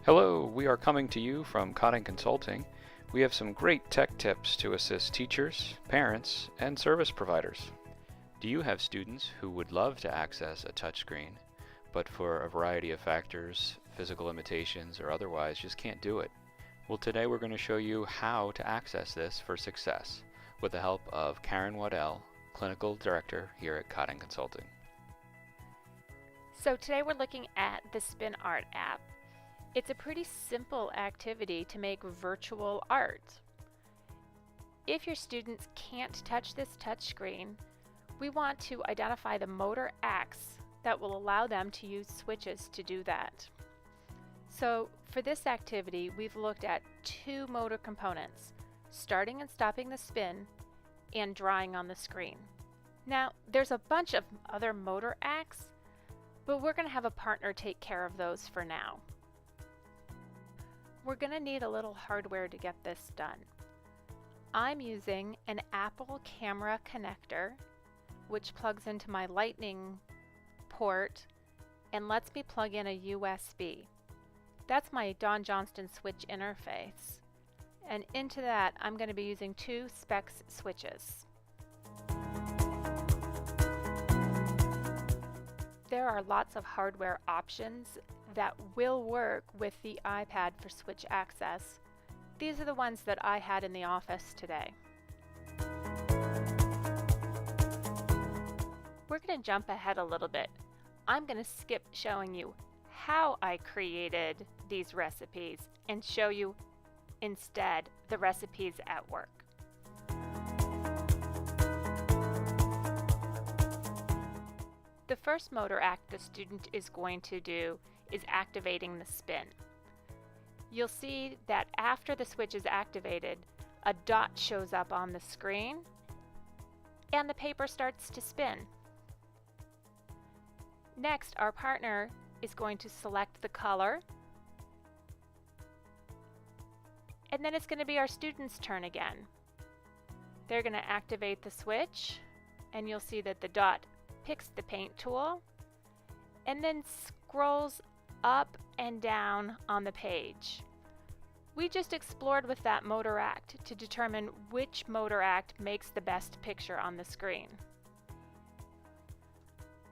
Hello, we are coming to you from Cotting Consulting. We have some great tech tips to assist teachers, parents, and service providers. Do you have students who would love to access a touchscreen, but for a variety of factors, physical limitations, or otherwise just can't do it? Well, today we're going to show you how to access this for success with the help of Karen Waddell, Clinical Director here at Cotting Consulting. So today we're looking at the Spin Art app. It's a pretty simple activity to make virtual art. If your students can't touch this touchscreen, we want to identify the motor acts that will allow them to use switches to do that. So for this activity, we've looked at two motor components, starting and stopping the spin and drawing on the screen. Now, there's a bunch of other motor acts, but we're going to have a partner take care of those for now. We're going to need a little hardware to get this done. I'm using an Apple camera connector, which plugs into my Lightning port and lets me plug in a USB. That's my Don Johnston switch interface. And into that, I'm going to be using two specs switches. There are lots of hardware options that will work with the iPad for switch access. These are the ones that I had in the office today. We're going to jump ahead a little bit. I'm going to skip showing you how I created these recipes and show you instead the recipes at work. The first motor act the student is going to do is activating the spin. You'll see that after the switch is activated, a dot shows up on the screen and the paper starts to spin. Next, our partner is going to select the color, and then it's going to be our student's turn again. They're going to activate the switch, and you'll see that the dot picks the paint tool and then scrolls up and down on the page. We just explored with that motor act to determine which motor act makes the best picture on the screen.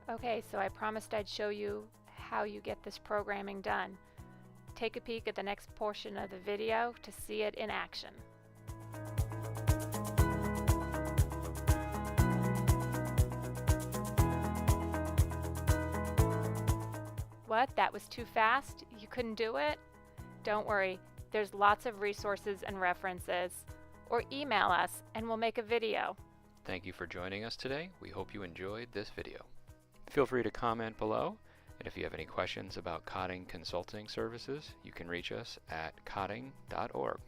Okay, so I promised I'd show you how you get this programming done. Take a peek at the next portion of the video to see it in action. What? That was too fast? You couldn't do it? Don't worry, there's lots of resources and references. Or email us and we'll make a video. Thank you for joining us today. We hope you enjoyed this video. Feel free to comment below, and if you have any questions about Cotting Consulting Services, you can reach us at cotting.org.